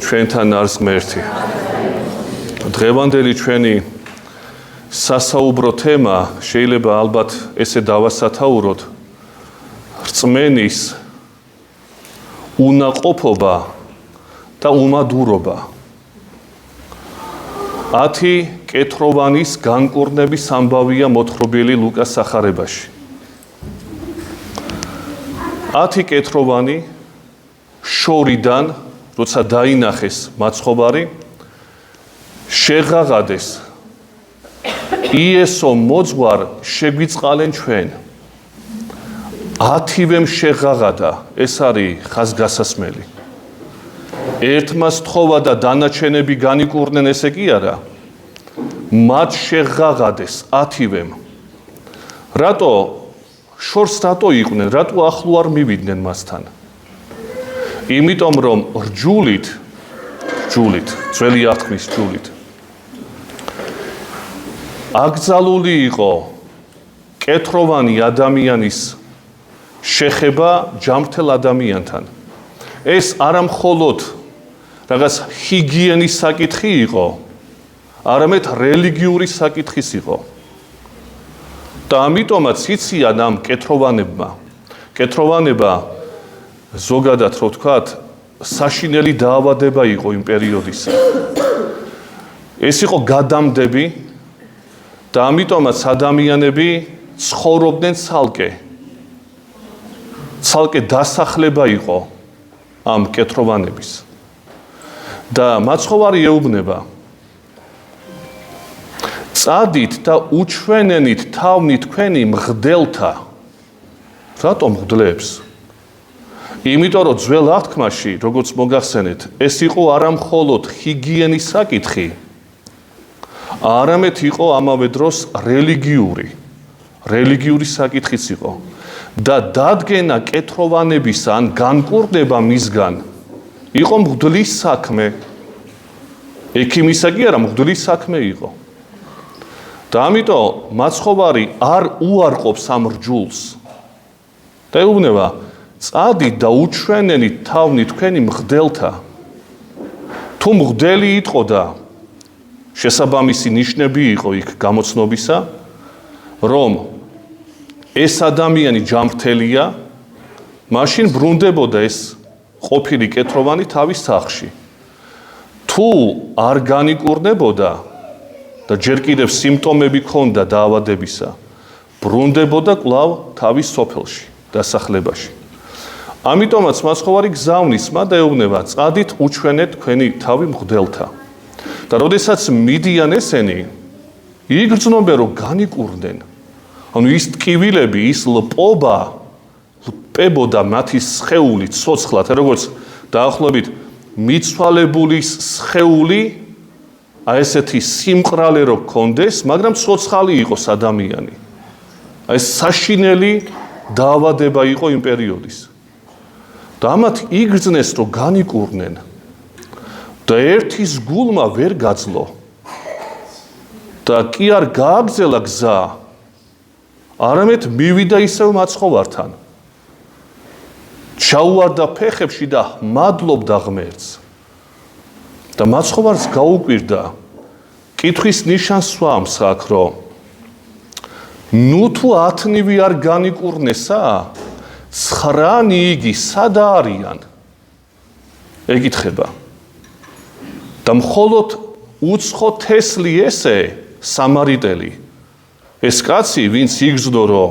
ჩვენთან არის ღმერთი. დღევანდელი ჩვენი სასაუბრო თემა შეიძლება ალბათ ესე დავასათაუროთ რწმენის უნაყოფობა და უმადურობა. 10 კეთროვანის განკურნების ამბავია მოთხრობილი ლუკას სახარებაში. 10 კეთროვანი შორიდან, როცა დაინახეს მაცხოვარი, შეღაღადეს იესო მოძღვარ შეგვიწყალენ ჩვენ. 10-ვემ შეღაღადა, ეს არის ხაზგასასმელი. ერთმა სთხოვა და დანარჩენები განიკურნენ, ესე კი არა. მათ შეღაღადეს 10-ვემ. რატო შორს რატო იყვნენ, რატო ახლო არ მივიდნენ მასთან? იმიტომ რომ რჯულით, ძველი აღთქმის რჯულით აკრძალული იყო კეთროვანი ადამიანის შეხება ჯანმრთელ ადამიანთან. ეს არა მხოლოდ რაღაც ჰიგიენის საკითხი იყო, არამედ რელიგიური საკითხის იყო. და ამიტომაც იციან ამ კეთროვანება ზოგადად რო ვთქვათ, საშინელი დაავადება იყო იმ პერიოდისა. ეს იყო გადამდები და ამიტომაც ადამიანები ცხოვრობდნენ ცალკე დასახლება იყო ამ კეთროვანების. და მაცხოვარი ეუბნება: წადით და უჩვენენით თავნი თქვენი მღდელთა. რატომ მღდლებს? იმიტომ რომ ძველ აღთქმაში, როგორც მოგახსენეთ, ეს იყო არა მხოლოდ ჰიგიენის საკითხი, არამედ იყო ამავე დროს რელიგიური საკითხიც იყო. და დადგენა კეთროვანების ან განკურნება მისგან იყო მღვდლის საქმე. ექიმისა კი არა, მღვდლის საქმე იყო. და ამიტომ მაცხოვარი არ უარყოფს ამ რჯულს. და ეუბნება: წადით და უჩვენენით თავნი თქვენი მღდელთა. თუ მღდელი იყო და შესაბამისი ნიშნები იყო იქ გამოცნობისა, რომ ეს ადამიანი ჯანმრთელია, მაშინ ბრუნდებოდა ეს ყოფილი კეთროვანი თავის სახლში. თუ არ განიკურნებოდა და ჯერ კიდევ სიმპტომები ჰქონდა დაავადებისა, ბრუნდებოდა კვლავ თავის სოფელში, დასახლებაში. ამიტომაც მაცხოვარი გზავნის მათ და ეუბნება: წადით უჩვენეთ თქვენი თავი მღვდელთა. და როდესაც მიდიან ესენი, იგრძნობენ რომ განიკურნენ. ანუ ის ტკივილები, ის ლპებოდა მათი სხეული ცოცხლად, როგორც დაახლოებით მიცვალებულის სხეული, აი ესეთი სიმყრალე რო გქონდეს, მაგრამ ცოცხალი იყოს ადამიანი. აი ეს საშინელი დაავადება იყო იმ პერიოდის. და ამათ იგრძნეს რომ განიკურნენ. და ერთის გულმა ვერ გაძლო. და კი არ გააგზელა გზა, არამედ მივიდა ისევ მაცხოვართან. ჩაუვარდა ფეხებში და მადლობდა ღმერთს. და მაცხოვარს გაუკვირდა, კითხვის ნიშანს სვამს აქ, რომ ნუ თუ 10-ნივი არ განიკურნესა, 9-ნი იგი სად არიან? ეკითხება. და მხოლოდ უცხო თესლი ესე სამარიტელი, ეს კაცი, ვინც იგრძნო, რომ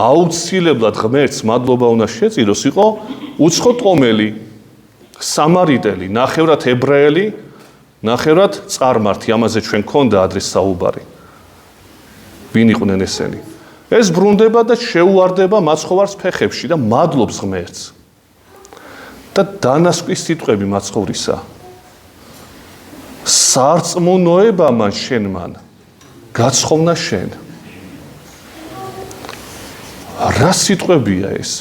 აუცილებლად ღმერთს მადლობა უნდა შეწიროს, იყო უცხო ტომელი, სამარიტელი, ნახევრად ებრაელი, ნახევრად წარმართი, ამაზე ჩვენ გქონდა ადრე საუბარი. ვინ იყვნენ ესენი? ეს ბრუნდება და შეუვარდება მაცხოვარს ფეხებში და მადლობს ღმერთს. და დანასკვის სიტყვები მაცხოვრისა: სარწმუნოება მან შენმან გაცხოვნა შენ. რა სიტყვებია ეს?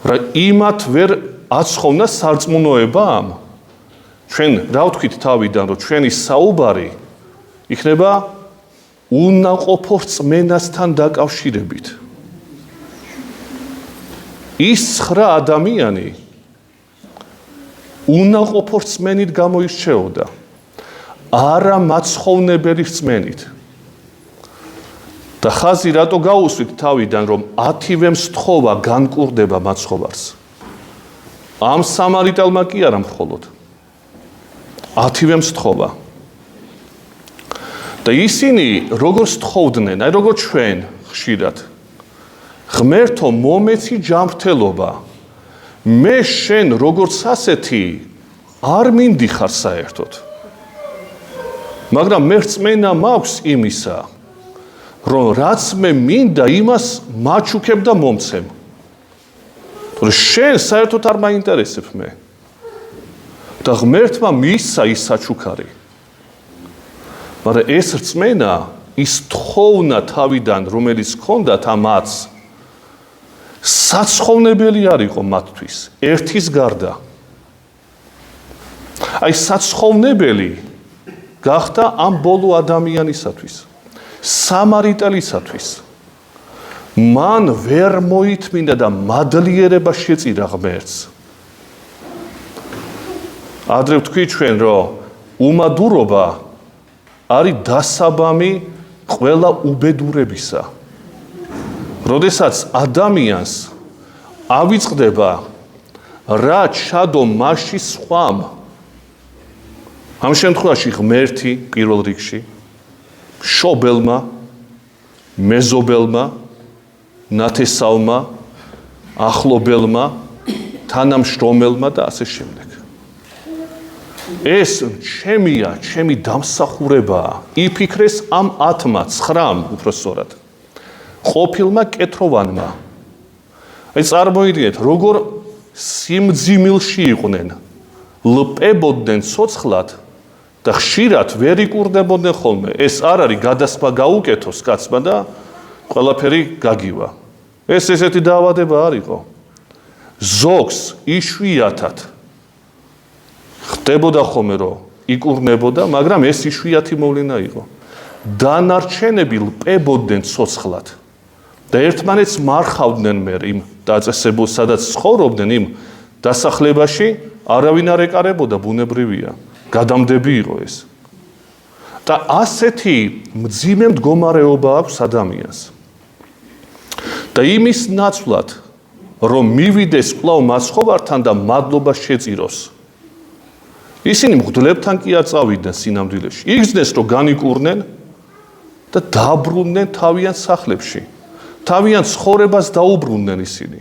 რა იმათ ვერ აცხოვნა სარწმუნოებამ? ჩვენ რა ვთქვით თავიდან, რომ ჩვენი საუბარი იქნება უნაყოფო რწმენასთან დაკავშირებით. ის 9 ადამიანი უნაყოფო რწმენით გამოირჩეოდა, არა მაცხოვნებელი რწმენით. და ხაზი რატო გაუსვით თავიდან, რომ 10-ვე მსთხოვა განკურდება მაცხოვარს. ამ სამარიტელმა კი არა მხოლოდ 10-ვე მსთხოვა. და ისინი როგორ სთხოვდნენ, აი როგორ ჩვენ ხშირად. ღმერთო, მომეცი ჯანმრთელობა. მე შენ როგორც ასეთი არ მინდიხარ საერთოდ. მაგრამ მე რწმენა მაქვს იმისა, რომ რაც მე მინდა, იმას მაჩუქებ და მომცემ. თორე შენ საერთოდ არ მაინტერესებ მე. და ღმერთმა მისცა ის საჩუქარი. მაგრამ ეს რწმენა, ის თხოვნა თავიდან, რომელიც ჰქონდათ ამაც, საცხოვრებელი არ იყო მათთვის, ერთის გარდა. აი საცხოვრებელი გახდა ამ ბოლო ადამიანისათვის, სამარიტელისათვის. მან ვერ მოითმინა და მადლიერება შეწირა ღმერთს. ადრე ვთქვი ჩვენ, რომ უმადურობა არის დასაბამი ყველა უბედურებისა. როდესაც ადამიანს ავიწყდება რა ჩადო მასში სხვამ, ამ შემთხვევაში ღმერთი პირველ რიგში, მშობელმა, მეზობელმა, ნათესავმა, ახლობელმა, თანამშრომელმა და ასე შემდეგ. ეს ჩემია, ჩემი დამსახურებაა. იფიქრეს ამ 10-მა, 9-მ უпроსწორად. ყოფილმა კეთროვანმა. აი წარმოიდგინეთ, როგორ სიმძიმილში იყვნენ, ლპებოდნენ ცოცხლად და ხშირად ვერ იკურდებოდნენ ხოლმე. ეს არ არის გადასხმა გაუკეთოს კაცმა და ყველაფერი გაგივა. ეს ესეთი დაავადება არ იყო. ზოგს იშვიათად ხდებოდა ხოლმე, რომ იკურნებოდა, მაგრამ ეს იშვიათი მოვლენა იყო. დანარჩენები ლპებოდნენ ცოცხლად. და ერთმანეთს მარხავდნენ მე იმ დაწესებულს, სადაც ცხოვრობდნენ იმ დასახლებაში, არავინ არ ეკარებოდა, ბუნებრივია. გადამდები იყო ეს. და ასეთი მძიმე მდგომარეობა აქვს ადამიანს. და იმის ნაცვლად, რომ მივიდეს კვლავ მაცხოვართან და მადლობა შეწიროს. ისინი მღვდლებთან კი არ წავიდნენ სინამდვილეში. იგრძნეს, რომ განიკურნენ და დაბრუნდნენ თავიანთ სახლებში. თავიანთ ცხოვრებას დაუბრუნდნენ ისინი.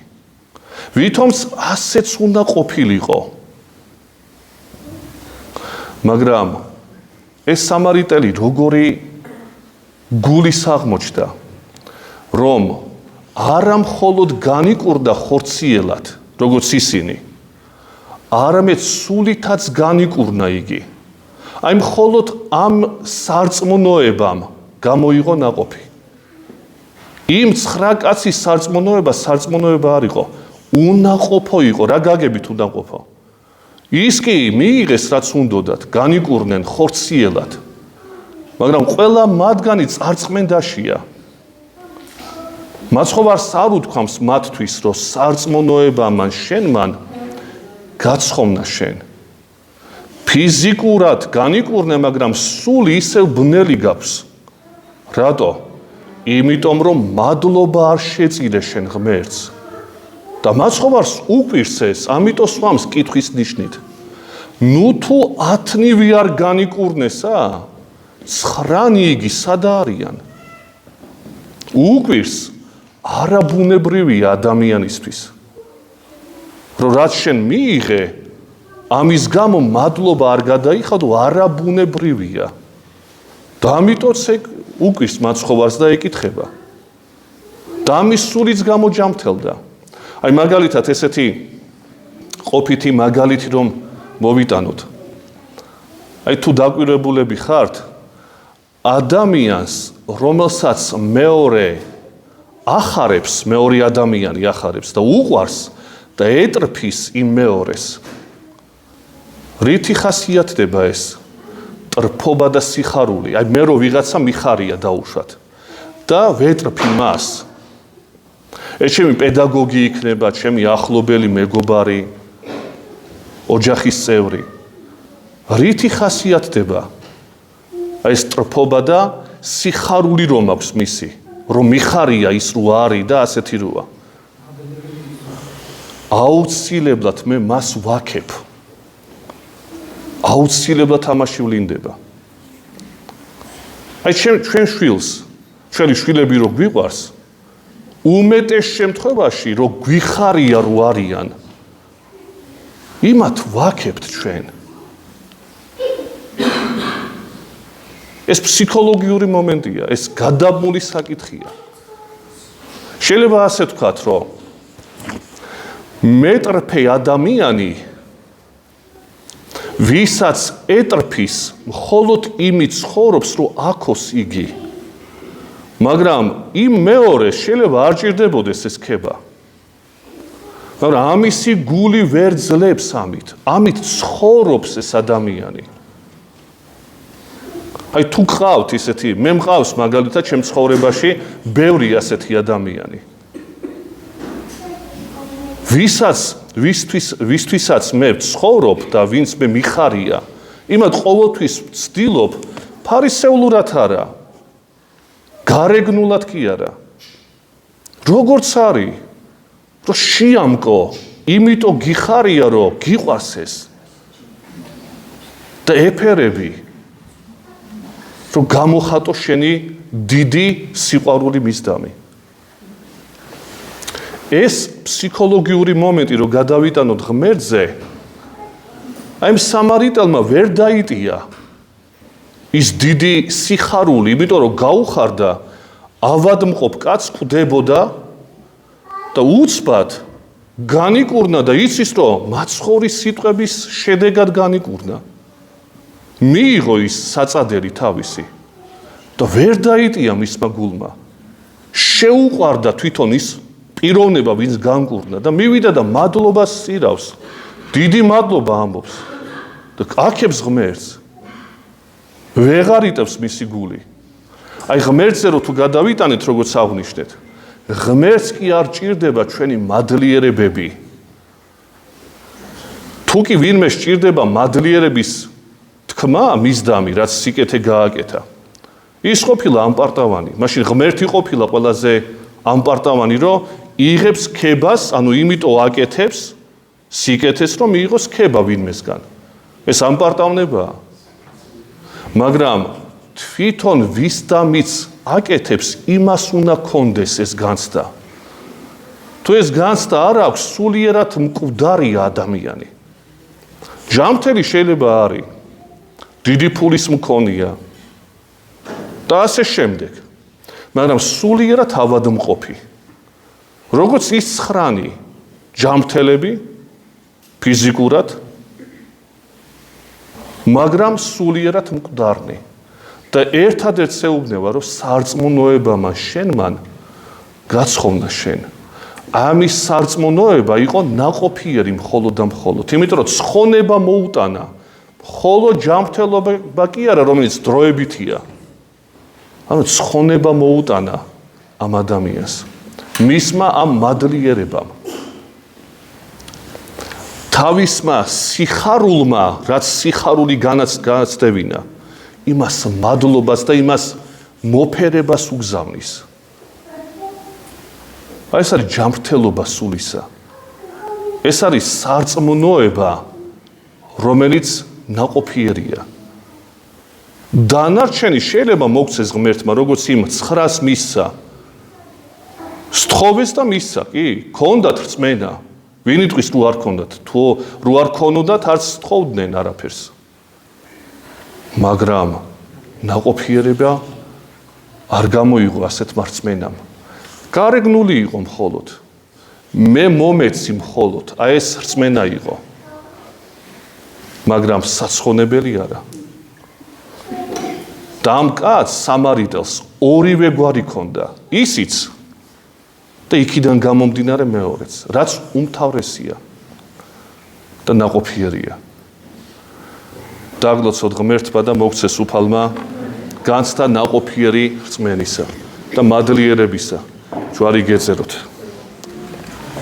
ვითომც ასეც უნდა ყოფილიყო. მაგრამ ეს სამარიტელი როგორი გულის აღმოჩნდა, რომ არა მხოლოდ განიკურდა ხორციელად, როგორც ისინი, არამედ სულითაც განიკურნა იგი. აი მხოლოდ ამ სარწმუნოებამ გამოიღო ნაყოფი. იმ 9 კაცის სარწმუნოება არ იყო, უნაყოფო იყო, რა გაგებით უნაყოფო. ის კი მიიღეს რაც უნდოდათ, განიკურნენ ხორციელად. მაგრამ ყველა მათგანი წარწმენდაშია. მაცხოვარს არ უთქვამს მათთვის, რომ სარწმუნოება მან შენ მან გაცხომნა შენ. ფიზიკურად განიკურნე, მაგრამ სული ისევ ბნელი გაქვს. რატო? იმიტომ რომ მადლობა არ შეწირე შენ ღმერთს. და მაცხოვარს უყვირს ეს, ამიტომ სვამს კითხვის ნიშნით. ნუ თუ 10-ნივი არ განიკურნესა, 9-ნი იგი სად არიან? უყვირს არაბუნებრივია ადამიანისთვის. რომ რაც შენ მიიღე, ამის გამო მადლობა არ გადაიხადო, არაბუნებრივია. და ამიტომ უყვირს მაცხოვარს და ეკითხება. და ამის სულიც გამოჯამრთელდა. აი მაგალითად ესეთი ყოფითი მაგალითი რომ მოვიტანოთ. აი თუ დაკვირვებულები ხართ, ადამიანს, რომელსაც მეორე ახარებს, მეორე ადამიანი ახარებს და უყვარს და ეტრფის იმ მეორეს. რითი ხასიათდება ეს? ტრფობა და სიხარული. აი მე რო ვიღაცა მიხარია დაუშვათ და ვეტრფი მას. ეს ჩემი პედაგოგი იქნება, ჩემი ახლობელი მეგობარი. ოჯახის წევრი. რითი ხასიათდება აი ეს ტრფობა და სიხარული რომ აქვს მისი, რომ მიხარია ის რო არის და ასეთი როა. აუცილებლად მე მას ვაქებ. აუცილებლად ამაში ვლინდება. აი ჩვენ შვილს, ჩვენი შვილები რო გვიყვარს, უმეტეს შემთხვევაში რო გვიხარია რო არიან, იმათ ვაქებთ ჩვენ. ეს ფსიქოლოგიური მომენტია, ეს გადაბმული საკითხია. შეიძლება ასე ვთქვათ, რომ მეტრფე ადამიანი ვისაც ეტრფის, მხოლოდ იმით ცხოვრობს, რომ აქოს იგი. მაგრამ იმ მეორეს შეიძლება არ ჭირდებოდეს ეს ქება. მაგრამ ამისი გული ვერ ძლებს ამით ცხოვრობს ეს ადამიანი. აი თუ გყავთ ისეთი, მე მყავს მაგალითად ჩემ ცხოვრებაში ბევრი ასეთი ადამიანი. ვისთვისაც მე ვცხოვრობ და ვინც მე მიხარია, იმათ ყოველთვის ვცდილობ ფარისეულურად არა, გარეგნულად კი არა. როგორც არის, რომ შეამკო, იმიტომ გიხარია, რომ გიყვარს ეს და ეფერები, რომ გამოხატო შენი დიდი სიყვარული მისდამი. ეს ფსიქოლოგიური მომენტი რომ გადავიტანოთ ღმერთზე, აი სამარიტელმა ვერ დაიტია ის დიდი სიხარული, იმიტომ რომ გაუხარდა, ავადმყოფ კაცს ხვდებოდა და უცბად განიკურნა და იცის რომ მაცხოვრის სიტყვების შედეგად განიკურნა. მიიღო ის საწადელი თავისი და ვერ დაიტია მისმა გულმა. შეუყვარდა თვითონ ის პიროვნება, ვინც განკურნა და მივიდა და მადლობას სირავს. დიდი მადლობა ამბობს და აქებს ღმერთს. ვეღარ იტევს მისი გული. აი ღმერთზე რო თუ გადავიტანეთ, როგორც აღნიშნეთ, ღმერთს კი არ ჭირდება ჩვენი მადლიერებები. თუ კი ვინმე სჭირდება მადლიერების თქმა მისდამი, რაც სიკეთე გააკეთა. ის ყოფილა ამპარტავანი, მაშინ ღმერთი ყოფილა ყველაზე ამპარტავანი, რომ იღებს ქებას, ანუ იმიტომ აკეთებს სიკეთეს, რომ მიიღოს ქება ვინმესგან. ეს ამპარტავნებაა. მაგრამ თვითონ ვისდამიც აკეთებს, იმას უნდა კონდეს ეს განცდა. თუ ეს განცდა არ აქვს, სულიერად მკვდარია ადამიანი. ჯანმრთელი შეიძლება არის, დიდი ფულის მქონია და ასე შემდეგ. მაგრამ სულიერად ავადმყოფი. როგორც ის 9 ჯანმრთელები ფიზიკურად, მაგრამ სულიერად მკვდარნი. და ერთადერთ შეუბნება, რომ სარწმუნოება შენმან გაცხოვნა შენ. ამის სარწმუნოება იყო ნაყოფიერი მხოლოდ და მხოლოდ. იმიტომ რომ ცხონება მოუტანა, მხოლოდ ჯანმრთელობა კი არა, რომელიც დროებითია. ანუ ცხონება მოუტანა ამ ადამიანს. მისმა ამ მადლიერებამ. თავისმა სიხარულმა, რაც სიხარული განაცდებინა, იმას მადლობას და იმას მოფერებას უგზავნის. აი ეს არის ჯანმრთელობა სულისა. ეს არის სარწმუნოება, რომელიც ნაყოფიერია. დანარჩენი შეიძლება მოგცეს ღმერთმა, როგორც იმ 9-ს მისცა. სთხოვეს და მისცა, კი, ქონდათ რწმენა. ვინ იტყვის რო არ ქონდათ? თუ რო არ ქონოდათ, არც სთხოვდნენ არაფერს. მაგრამ ნაყოფიერება არ გამოიღო ასეთმა რწმენამ. გარეგნული იყო მხოლოდ. მე მომეცი მხოლოდ, აი ეს რწმენა იყო. მაგრამ საცხონებელი არა. და ამ კაცს სამარიტელს ორივე გვარი ჰქონდა. ისიც და იქიდან გამომდინარე მეორეც, რაც უმთავრესია და ნაყოფიერია. დაგლოცოთ ღმერთმა და მოგცეს უფალმა განცდა ნაყოფიერი რწმენისა და მადლიერებისა. ჯვარი გეწეროთ.